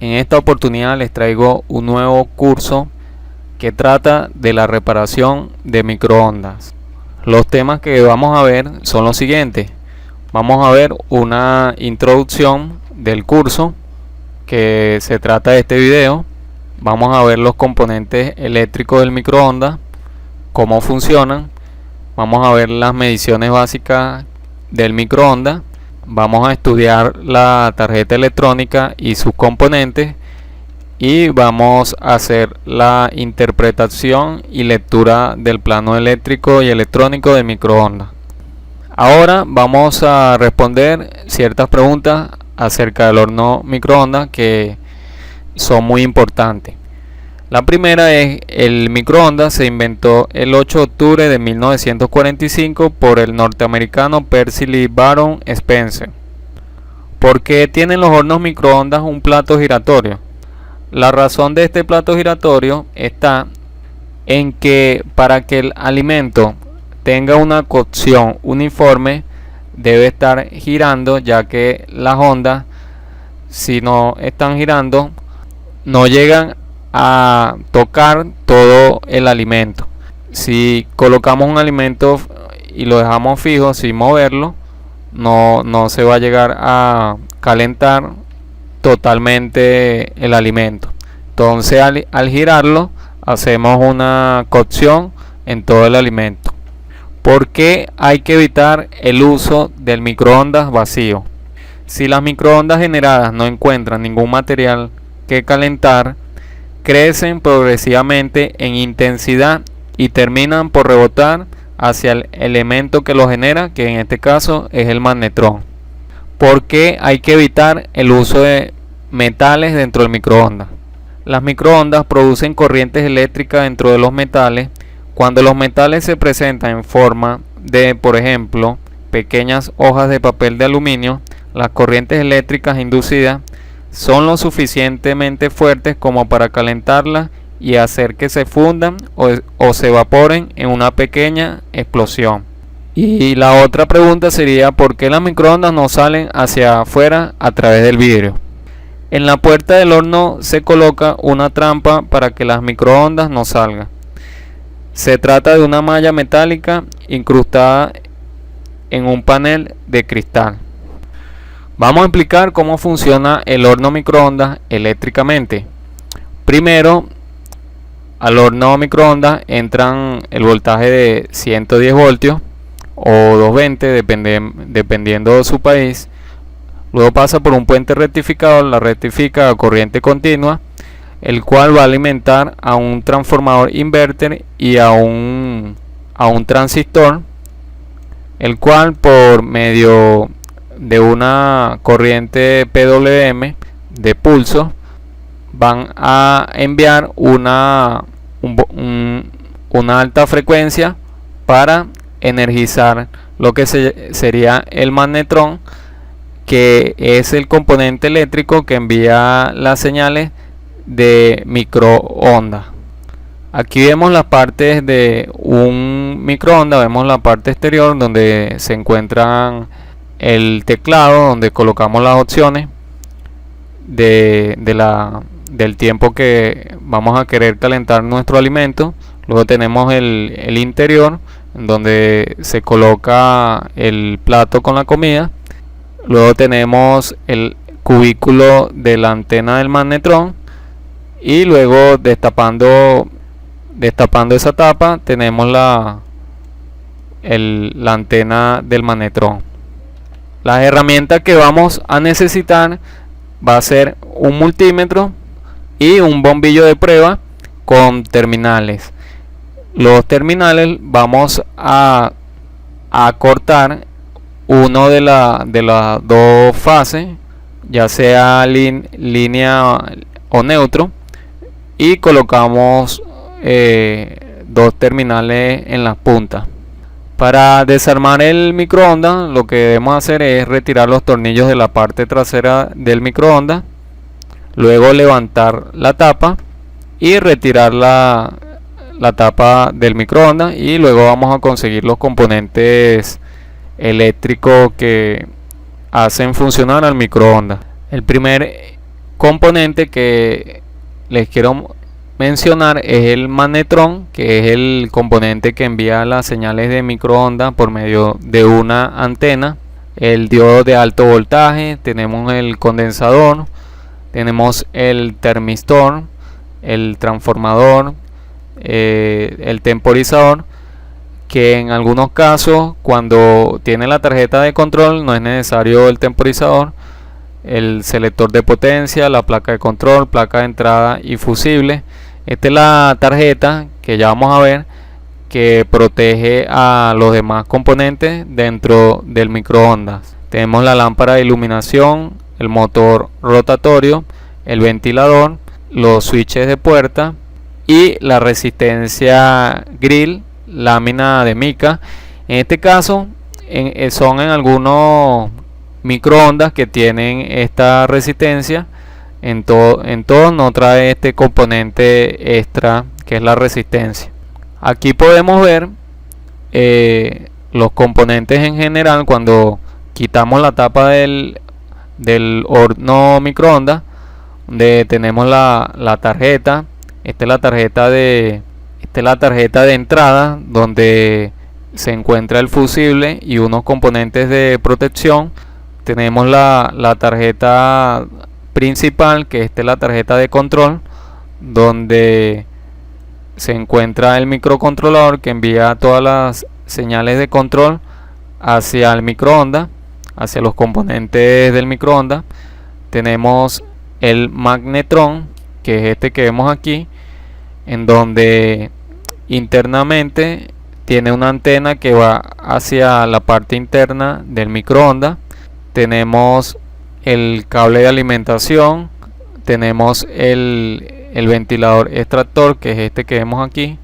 En esta oportunidad les traigo un nuevo curso que trata de la reparación de microondas. Los temas que vamos a ver son los siguientes. Vamos a ver una introducción del curso que se trata de este video. Vamos a ver los componentes eléctricos del microondas, cómo funcionan. Vamos a ver las mediciones básicas del microondas. Vamos a estudiar la tarjeta electrónica y sus componentes. Y vamos a hacer la interpretación y lectura del plano eléctrico y electrónico del microondas. Ahora vamos a responder ciertas preguntas acerca del horno microondas que son muy importantes. La primera es: el microondas se inventó el 8 de octubre de 1945 por el norteamericano Percy Lee Baron Spencer. ¿Por qué tienen los hornos microondas un plato giratorio? La razón de este plato giratorio está en que para que el alimento tenga una cocción uniforme debe estar girando, ya que las ondas, si no están girando, no llegan a tocar todo el alimento. Si colocamos un alimento y lo dejamos fijo sin moverlo, no se va a llegar a calentar totalmente el alimento. Entonces al girarlo hacemos una cocción en todo el alimento. ¿Por qué hay que evitar el uso del microondas vacío? Si las microondas generadas no encuentran ningún material que calentar, crecen progresivamente en intensidad y terminan por rebotar hacia el elemento que lo genera, que en este caso es el magnetrón. ¿Por qué hay que evitar el uso de metales dentro del microondas? Las microondas producen corrientes eléctricas dentro de los metales. Cuando los metales se presentan en forma de, por ejemplo, pequeñas hojas de papel de aluminio, las corrientes eléctricas inducidas son lo suficientemente fuertes como para calentarlas y hacer que se fundan o se evaporen en una pequeña explosión. Y la otra pregunta sería: ¿por qué las microondas no salen hacia afuera a través del vidrio? En la puerta del horno se coloca una trampa para que las microondas no salgan. Se trata de una malla metálica incrustada en un panel de cristal. Vamos a explicar cómo funciona el horno microondas eléctricamente. Primero, al horno microondas entran el voltaje de 110 voltios o 220 dependiendo de su país. Luego pasa por un puente rectificador, la rectifica a corriente continua, el cual va a alimentar a un transformador inverter y a un transistor, el cual por medio de una corriente PWM de pulso van a enviar una alta frecuencia para energizar lo que sería el magnetrón, que es el componente eléctrico que envía las señales de microondas. Aquí vemos las partes de un microondas. Vemos la parte exterior donde se encuentran el teclado, donde colocamos las opciones del tiempo que vamos a querer calentar nuestro alimento. Luego tenemos el interior, donde se coloca el plato con la comida. Luego tenemos el cubículo de la antena del magnetrón, y luego destapando esa tapa tenemos la antena del magnetrón. Las herramientas que vamos a necesitar va a ser un multímetro y un bombillo de prueba con terminales. Los terminales vamos a cortar uno de las dos fases, ya sea línea o neutro, y colocamos dos terminales en las puntas. Para desarmar el microondas, lo que debemos hacer es retirar los tornillos de la parte trasera del microondas, luego levantar la tapa y retirar la tapa del microondas, y luego vamos a conseguir los componentes eléctricos que hacen funcionar al microondas. El primer componente que les quiero mencionar es el magnetrón, que es el componente que envía las señales de microondas por medio de una antena. El diodo de alto voltaje, tenemos el condensador, tenemos el termistor, el transformador, el temporizador, que en algunos casos cuando tiene la tarjeta de control no es necesario el temporizador, el selector de potencia, la placa de control, placa de entrada y fusible. Esta es la tarjeta que ya vamos a ver, que protege a los demás componentes dentro del microondas. Tenemos la lámpara de iluminación, el motor rotatorio, el ventilador, los switches de puerta y la resistencia grill, lámina de mica. En este caso son en algunos microondas que tienen esta resistencia. En todos no trae este componente extra que es la resistencia. Aquí podemos ver los componentes en general cuando quitamos la tapa del horno microondas, donde tenemos la tarjeta. Esta es la tarjeta de entrada, donde se encuentra el fusible y unos componentes de protección. Tenemos la tarjeta principal, que esta es la tarjeta de control, donde se encuentra el microcontrolador que envía todas las señales de control hacia el microondas, hacia los componentes del microondas. Tenemos el magnetrón, que es este que vemos aquí, en donde internamente tiene una antena que va hacia la parte interna del microondas. Tenemos el cable de alimentación, tenemos el ventilador extractor, que es este que vemos aquí,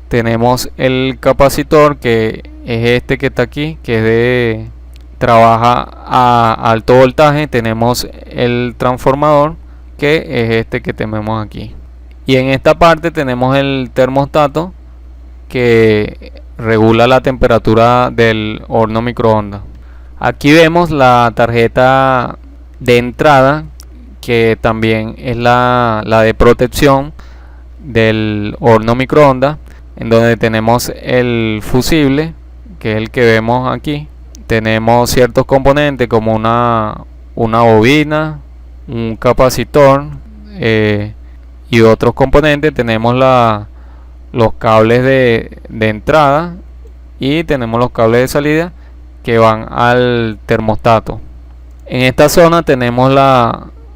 tenemos el capacitor, que es este que está aquí, que trabaja a alto voltaje. Tenemos el transformador, que es este que tenemos aquí, y en esta parte tenemos el termostato, que regula la temperatura del horno microondas. Aquí vemos la tarjeta de entrada, que también es la de protección del horno microondas, en donde tenemos el fusible, que es el que vemos aquí. Tenemos ciertos componentes como una bobina, un capacitor y otros componentes. Tenemos los cables de entrada y tenemos los cables de salida que van al termostato. En esta zona tenemos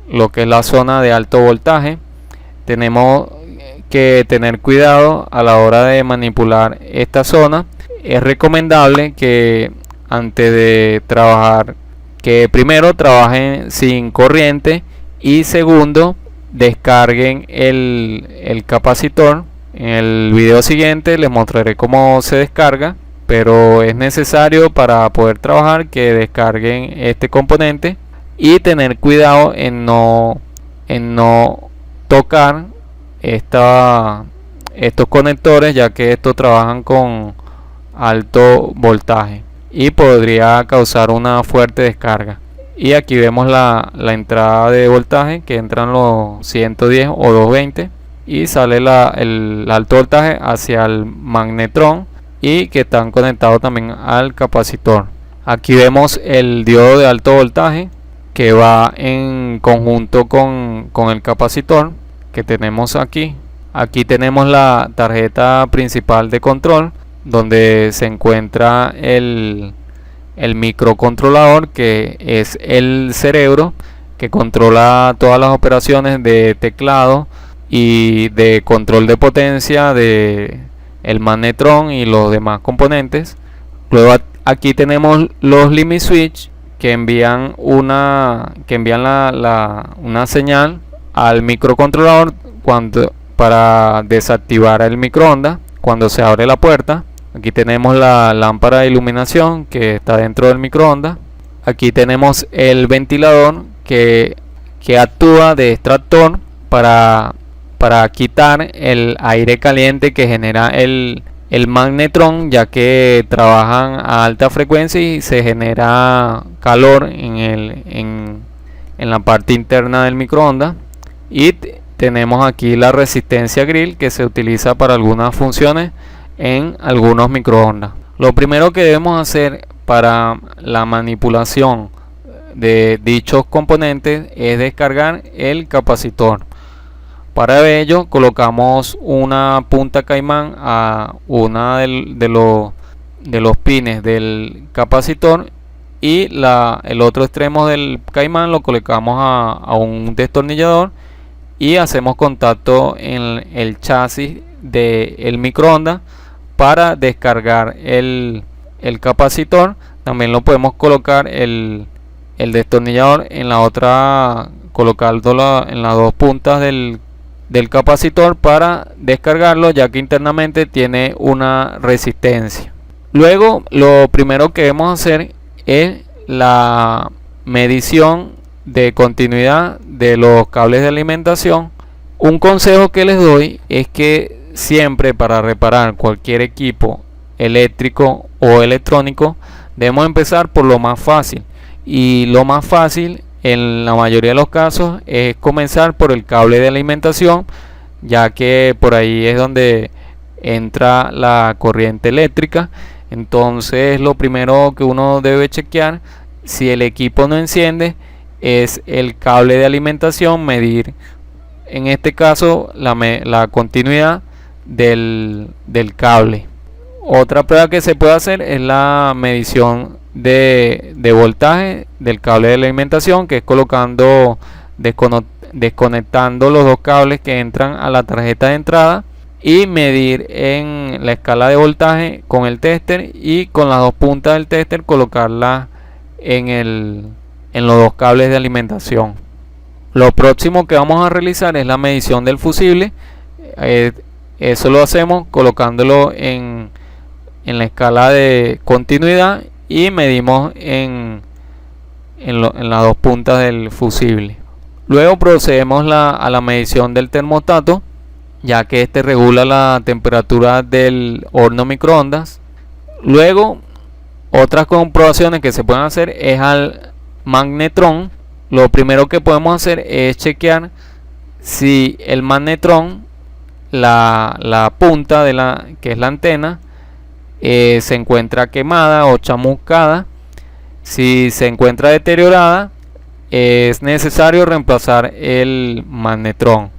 lo que es la zona de alto voltaje. Tenemos que tener cuidado a la hora de manipular esta zona. Es recomendable que antes de trabajar, que primero trabajen sin corriente y segundo descarguen el capacitor. En el video siguiente les mostraré cómo se descarga, pero es necesario para poder trabajar que descarguen este componente y tener cuidado en no tocar estos conectores, ya que estos trabajan con alto voltaje y podría causar una fuerte descarga. Y aquí vemos la entrada de voltaje, que entran los 110 o 220 y sale el alto voltaje hacia el magnetrón, y que están conectados también al capacitor. Aquí vemos el diodo de alto voltaje, que va en conjunto con el capacitor que tenemos aquí. Aquí tenemos la tarjeta principal de control, donde se encuentra el microcontrolador, que es el cerebro que controla todas las operaciones de teclado y de control de potencia de el magnetrón y los demás componentes. Luego aquí tenemos los limit switch, que envían una señal al microcontrolador para desactivar el microondas cuando se abre la puerta. Aquí tenemos la lámpara de iluminación, que está dentro del microondas. Aquí tenemos el ventilador que actúa de extractor para quitar el aire caliente que genera el magnetrón, ya que trabajan a alta frecuencia y se genera calor en en la parte interna del microondas. Y tenemos aquí la resistencia grill, que se utiliza para algunas funciones en algunos microondas. Lo primero que debemos hacer para la manipulación de dichos componentes es descargar el capacitor. Para ello colocamos una punta caimán a una de los pines del capacitor, y el otro extremo del caimán lo colocamos a un destornillador y hacemos contacto en el chasis del microondas para descargar el capacitor. También lo podemos colocar el destornillador en la otra, colocándolo en las dos puntas del capacitor para descargarlo, ya que internamente tiene una resistencia. Luego, lo primero que debemos hacer es la medición de continuidad de los cables de alimentación. Un consejo que les doy es que siempre, para reparar cualquier equipo eléctrico o electrónico, debemos empezar por lo más fácil, y lo más fácil en la mayoría de los casos es comenzar por el cable de alimentación, ya que por ahí es donde entra la corriente eléctrica. Entonces lo primero que uno debe chequear, si el equipo no enciende, es el cable de alimentación, medir en este caso la continuidad del cable. Otra prueba que se puede hacer es la medición de voltaje del cable de alimentación, que es desconectando los dos cables que entran a la tarjeta de entrada, y medir en la escala de voltaje con el tester, y con las dos puntas del tester colocarla en los dos cables de alimentación. Lo próximo que vamos a realizar es la medición del fusible. Eso lo hacemos colocándolo en la escala de continuidad, y medimos en las dos puntas del fusible. Luego procedemos a la medición del termostato, ya que este regula la temperatura del horno microondas. Luego, otras comprobaciones que se pueden hacer es al magnetrón. Lo primero que podemos hacer es chequear si el magnetrón, la punta que es la antena, se encuentra quemada o chamuscada. Si se encuentra deteriorada, es necesario reemplazar el magnetrón.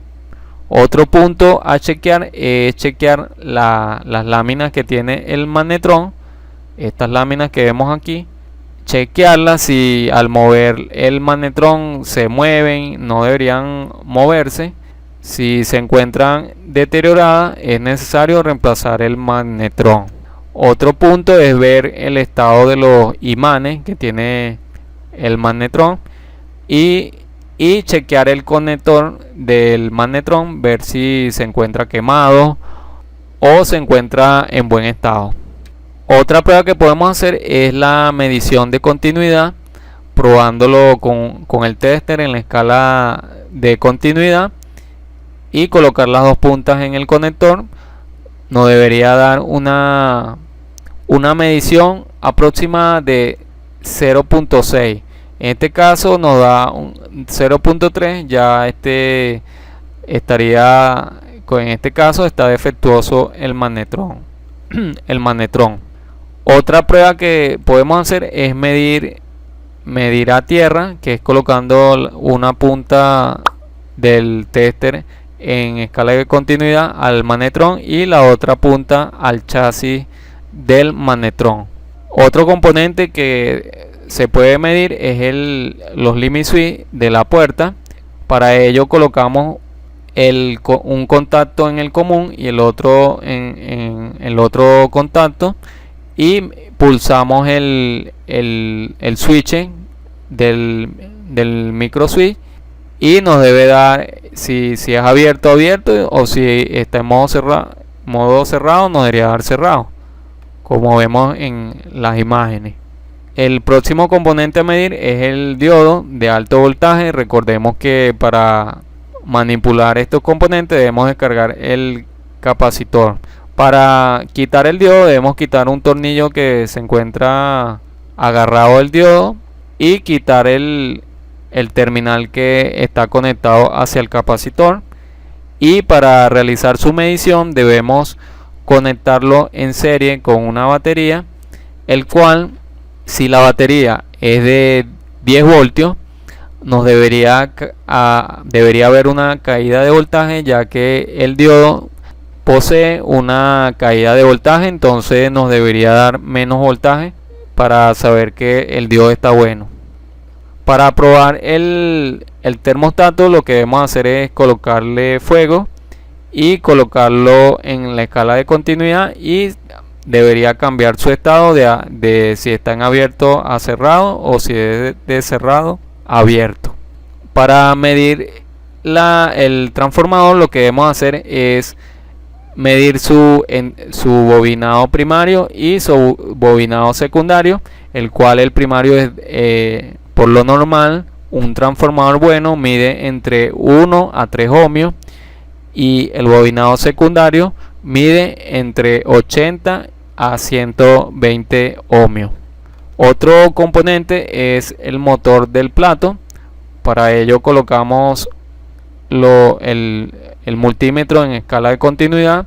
Otro punto a chequear es chequear las láminas que tiene el magnetrón. Estas láminas que vemos aquí, chequearlas si al mover el magnetrón se mueven, no deberían moverse. Si se encuentran deterioradas, es necesario reemplazar el magnetrón. Otro punto es ver el estado de los imanes que tiene el magnetrón, y chequear el conector del magnetrón, ver si se encuentra quemado o se encuentra en buen estado. Otra prueba que podemos hacer es la medición de continuidad, probándolo con el tester en la escala de continuidad, y colocar las dos puntas en el conector. Nos debería dar una medición aproximada de 0.6. En este caso nos da un 0.3. Ya estaría, en este caso está defectuoso el magnetrón. Otra prueba que podemos hacer es medir a tierra, que es colocando una punta del tester en escala de continuidad al magnetrón y la otra punta al chasis del magnetrón. Otro componente que se puede medir es los limit switch de la puerta. Para ello colocamos un contacto en el común y el otro en el otro contacto, y pulsamos el switch del micro switch, y nos debe dar si es abierto, o si está en modo cerrado, nos debería dar cerrado, como vemos en las imágenes. El próximo componente a medir es el diodo de alto voltaje. Recordemos que para manipular estos componentes debemos descargar el capacitor. Para quitar el diodo debemos quitar un tornillo que se encuentra agarrado al diodo, y quitar el el terminal que está conectado hacia el capacitor, y para realizar su medición debemos conectarlo en serie con una batería, el cual, si la batería es de 10 voltios, nos debería haber una caída de voltaje, ya que el diodo posee una caída de voltaje, entonces nos debería dar menos voltaje para saber que el diodo está bueno. Para probar el termostato, lo que debemos hacer es colocarle fuego y colocarlo en la escala de continuidad, y debería cambiar su estado de si está en abierto a cerrado o si es de cerrado a abierto. Para medir el transformador, lo que debemos hacer es medir su bobinado primario y su bobinado secundario, el cual el primario es por lo normal, un transformador bueno mide entre 1 a 3 ohmios, y el bobinado secundario mide entre 80 a 120 ohmios. Otro componente es el motor del plato. Para ello colocamos el multímetro en escala de continuidad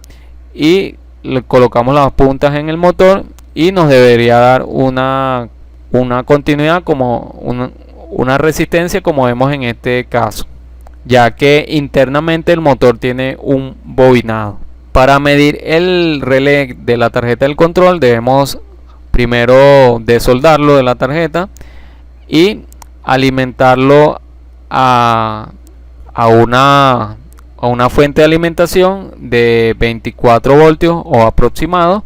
y le colocamos las puntas en el motor, y nos debería dar una continuidad, como una resistencia, como vemos en este caso, ya que internamente el motor tiene un bobinado. Para medir el relé de la tarjeta del control, debemos primero desoldarlo de la tarjeta y alimentarlo a una fuente de alimentación de 24 voltios o aproximado,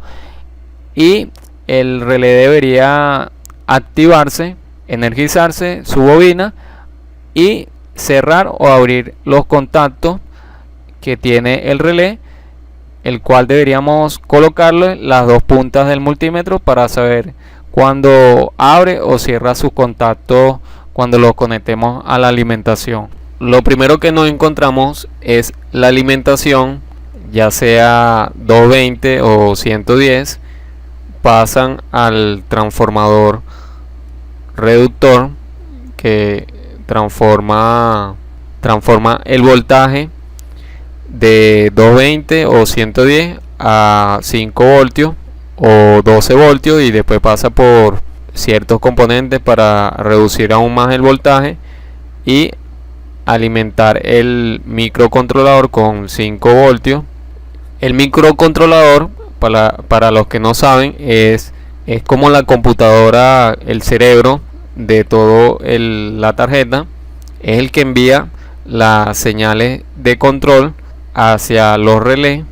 y el relé debería activarse, energizarse su bobina y cerrar o abrir los contactos que tiene el relé, el cual deberíamos colocarle las dos puntas del multímetro para saber cuando abre o cierra sus contactos cuando los conectemos a la alimentación. Lo primero que nos encontramos es la alimentación, ya sea 220 o 110, pasan al transformador reductor, que transforma el voltaje de 220 o 110 a 5 voltios o 12 voltios, y después pasa por ciertos componentes para reducir aún más el voltaje y alimentar el microcontrolador con 5 voltios. El microcontrolador, para los que no saben, es como la computadora, el cerebro de todo la tarjeta. Es el que envía las señales de control hacia los relés,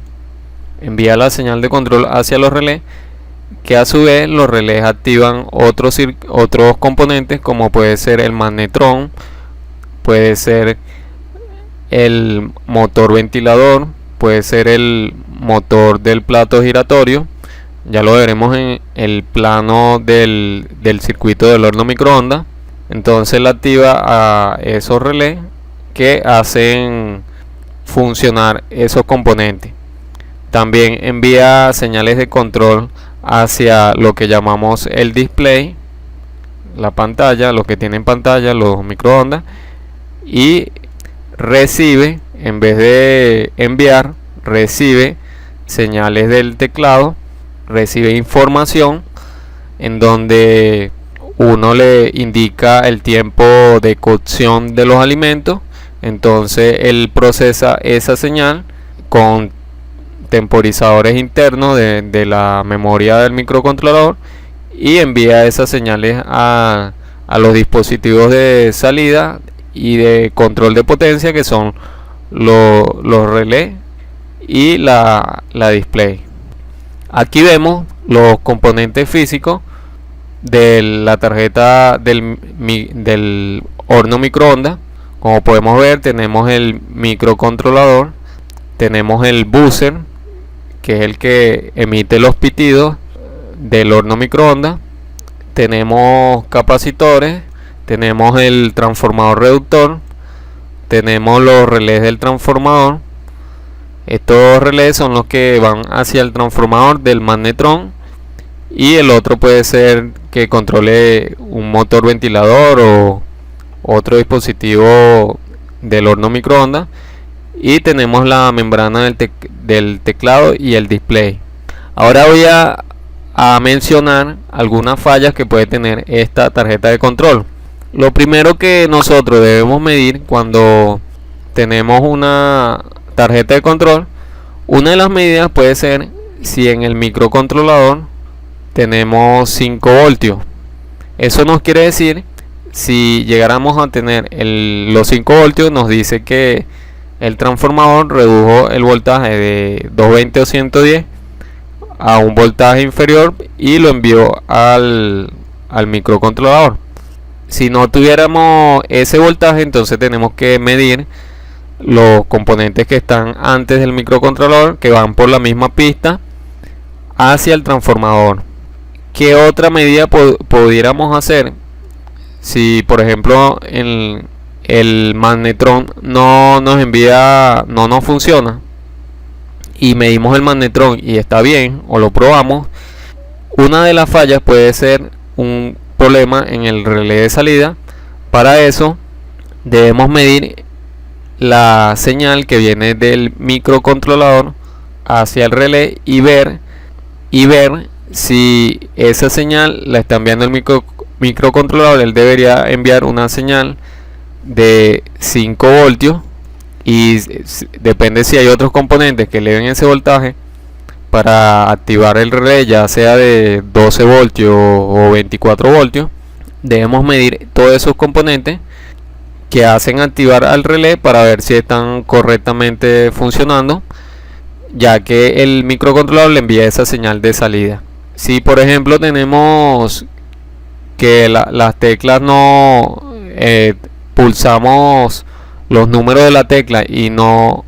envía la señal de control hacia los relés, que a su vez los relés activan otros componentes, como puede ser el magnetrón, puede ser el motor ventilador, puede ser el motor del plato giratorio. Ya lo veremos en el plano del circuito del horno microondas. Entonces la activa a esos relés que hacen funcionar esos componentes. También envía señales de control hacia lo que llamamos el display, la pantalla, lo que tiene en pantalla los microondas, y recibe, en vez de enviar, recibe señales del teclado, recibe información en donde uno le indica el tiempo de cocción de los alimentos. Entonces él procesa esa señal con temporizadores internos de la memoria del microcontrolador y envía esas señales a los dispositivos de salida y de control de potencia, que son los relés y la display. Aquí vemos los componentes físicos de la tarjeta del horno microondas. Como podemos ver, tenemos el microcontrolador, tenemos el buzzer, que es el que emite los pitidos del horno microondas, tenemos capacitores, tenemos el transformador reductor, tenemos los relés del transformador. Estos relés son los que van hacia el transformador del magnetrón, y el otro puede ser que controle un motor ventilador otro dispositivo del horno microondas, y tenemos la membrana del teclado y el display. Ahora voy a mencionar algunas fallas que puede tener esta tarjeta de control. Lo primero que nosotros debemos medir cuando tenemos una tarjeta de control, una de las medidas puede ser si en el microcontrolador tenemos 5 voltios. Eso nos quiere decir, si llegáramos a tener los 5 voltios, nos dice que el transformador redujo el voltaje de 220 o 110 a un voltaje inferior y lo envió al microcontrolador. Si no tuviéramos ese voltaje, entonces tenemos que medir los componentes que están antes del microcontrolador, que van por la misma pista hacia el transformador. ¿Qué otra medida pudiéramos hacer? Si por ejemplo el magnetrón no nos funciona y medimos el magnetrón y está bien, o lo probamos, una de las fallas puede ser un problema en el relé de salida. Para eso debemos medir la señal que viene del microcontrolador hacia el relé y ver si esa señal la está enviando el microcontrolador. Él debería enviar una señal de 5 voltios y depende si hay otros componentes que eleven ese voltaje para activar el relé, ya sea de 12 voltios o 24 voltios. Debemos medir todos esos componentes que hacen activar al relé para ver si están correctamente funcionando, ya que el microcontrolador le envía esa señal de salida. Si por ejemplo tenemos que las teclas pulsamos los números de la tecla y no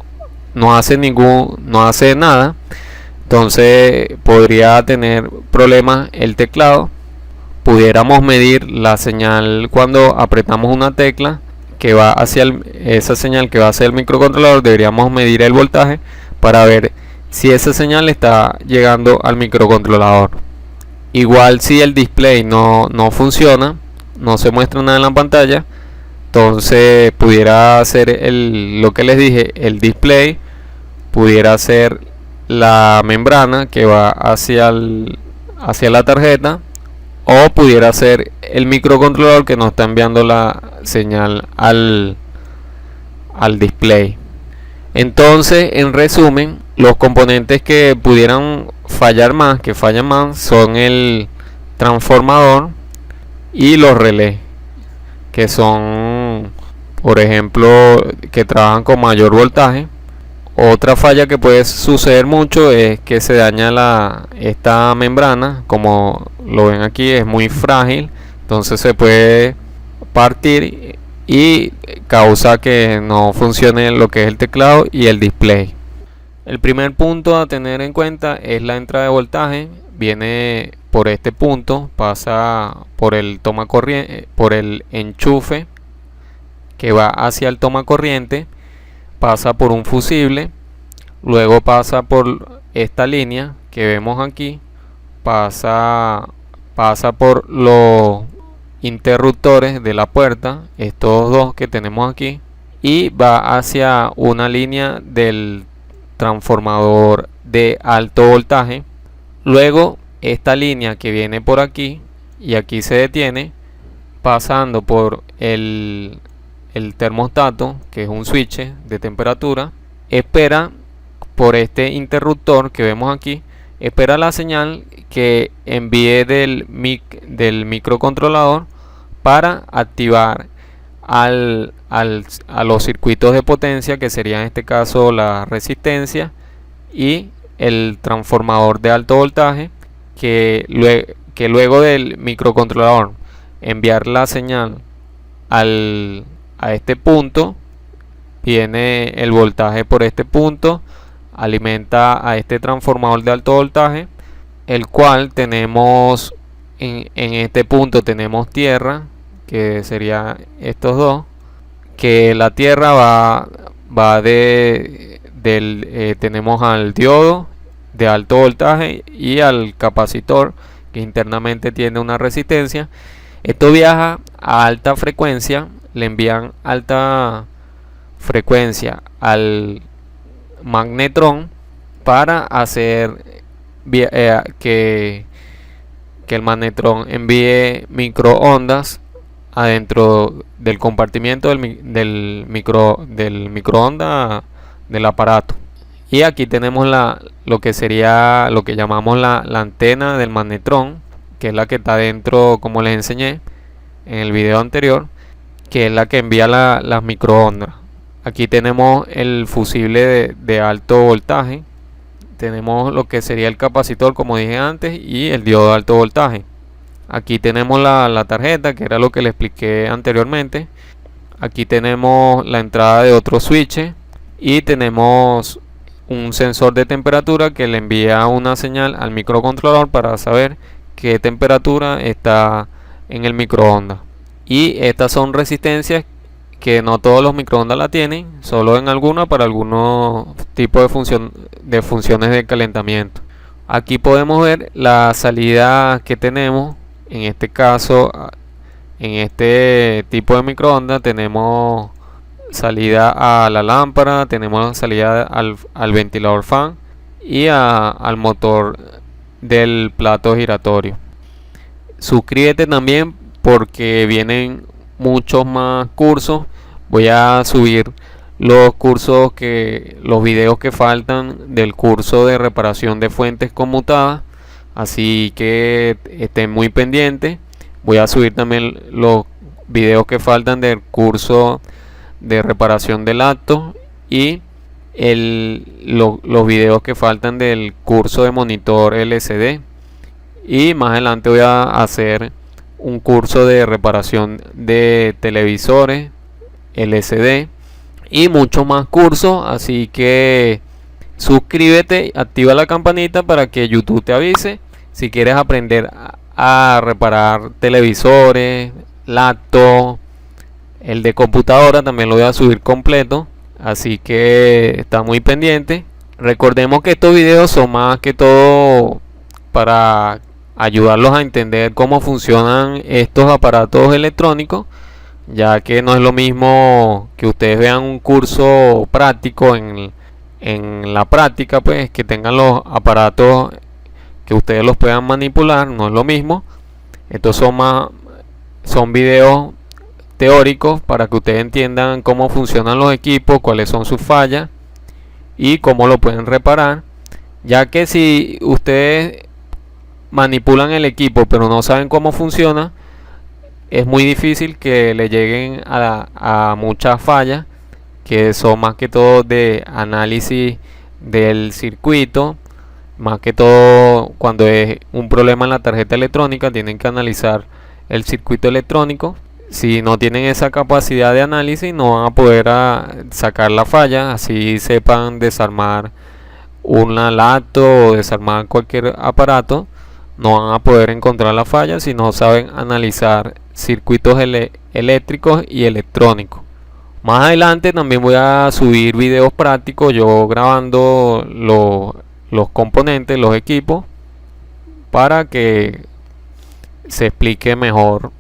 hace nada, entonces podría tener problemas el teclado. Pudiéramos medir la señal cuando apretamos una tecla que va hacia esa señal que va hacia el microcontrolador. Deberíamos medir el voltaje para ver si esa señal está llegando al microcontrolador. Igual si el display no funciona, no se muestra nada en la pantalla, entonces pudiera ser lo que les dije, el display, pudiera ser la membrana que va hacia la tarjeta, o pudiera ser el microcontrolador que nos está enviando la señal al display. Entonces, en resumen, los componentes que pudieran fallan más son el transformador y los relés, que son, por ejemplo, que trabajan con mayor voltaje. Otra falla que puede suceder mucho es que se daña esta membrana. Como lo ven aquí, es muy frágil, entonces se puede partir y causa que no funcione lo que es el teclado y el display. El primer punto a tener en cuenta es la entrada de voltaje. Viene por este punto, pasa por el toma corriente, por el enchufe que va hacia el toma corriente, pasa por un fusible, luego pasa por esta línea que vemos aquí, pasa por los interruptores de la puerta, estos dos que tenemos aquí, y va hacia una línea del transformador de alto voltaje. Luego esta línea que viene por aquí y aquí se detiene, pasando por el termostato, que es un switch de temperatura, espera por este interruptor que vemos aquí, espera la señal que envíe del microcontrolador para activar a los circuitos de potencia, que sería en este caso la resistencia y el transformador de alto voltaje, que luego del microcontrolador enviar la señal a este punto, viene el voltaje por este punto, alimenta a este transformador de alto voltaje, el cual tenemos en este punto tenemos tierra, que sería estos dos, que la tierra tenemos al diodo de alto voltaje y al capacitor, que internamente tiene una resistencia. Esto viaja a alta frecuencia le envían alta frecuencia al magnetrón para hacer que el magnetrón envíe microondas adentro del compartimiento del microondas del aparato. Y aquí tenemos lo que sería lo que llamamos la antena del magnetrón, que es la que está dentro, como les enseñé en el video anterior, que es la que envía las microondas. Aquí tenemos el fusible de alto voltaje, tenemos lo que sería el capacitor, como dije antes, y el diodo de alto voltaje. Aquí tenemos la tarjeta, que era lo que les expliqué anteriormente. Aquí tenemos la entrada de otro switch y tenemos un sensor de temperatura que le envía una señal al microcontrolador para saber qué temperatura está en el microondas. Y estas son resistencias que no todos los microondas la tienen, solo en algunas para algunos tipos de funciones de calentamiento. Aquí podemos ver la salida que tenemos. En este caso, en este tipo de microondas tenemos salida a la lámpara, tenemos salida al ventilador fan y al motor del plato giratorio. Suscríbete también porque vienen muchos más cursos. Voy a subir los videos que faltan del curso de reparación de fuentes conmutadas, así que estén muy pendientes. Voy a subir también los videos que faltan del curso de reparación de lacto y los videos que faltan del curso de monitor LCD. Y más adelante voy a hacer un curso de reparación de televisores LCD y muchos más cursos, así que suscríbete, activa la campanita para que YouTube te avise si quieres aprender a reparar televisores, laptops. El de computadora también lo voy a subir completo, así que está muy pendiente. Recordemos que estos videos son más que todo para ayudarlos a entender cómo funcionan estos aparatos electrónicos, ya que no es lo mismo que ustedes vean un curso práctico en la práctica, pues que tengan los aparatos que ustedes los puedan manipular, no es lo mismo. Estos son videos teóricos para que ustedes entiendan cómo funcionan los equipos, cuáles son sus fallas y cómo lo pueden reparar, ya que si ustedes manipulan el equipo pero no saben cómo funciona, es muy difícil que le lleguen a muchas fallas, que son más que todo de análisis del circuito. Más que todo cuando es un problema en la tarjeta electrónica, tienen que analizar el circuito electrónico. Si no tienen esa capacidad de análisis, no van a poder sacar la falla, así sepan desarmar una laptop o desarmar cualquier aparato. No van a poder encontrar la falla si no saben analizar circuitos eléctricos y electrónicos. Más adelante también voy a subir videos prácticos, yo grabando los componentes, los equipos, para que se explique mejor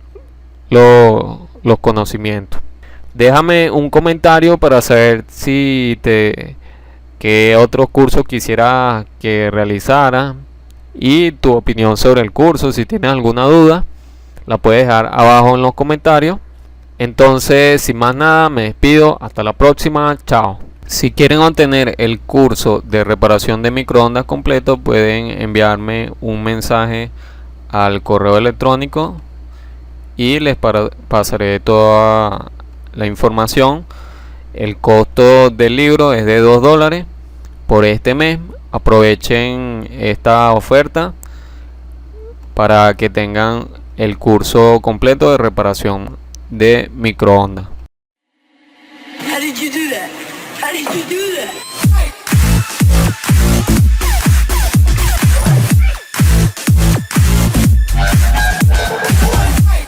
los conocimientos. Déjame un comentario para saber qué otros cursos quisiera que realizara y tu opinión sobre el curso. Si tienes alguna duda, la puedes dejar abajo en los comentarios. Entonces, sin más nada, me despido. Hasta la próxima. Chao. Si quieren obtener el curso de reparación de microondas completo, pueden enviarme un mensaje al correo electrónico y les pasaré toda la información. El costo del libro es de $2 por este mes. Aprovechen esta oferta para que tengan el curso completo de reparación de microondas. How did you do that?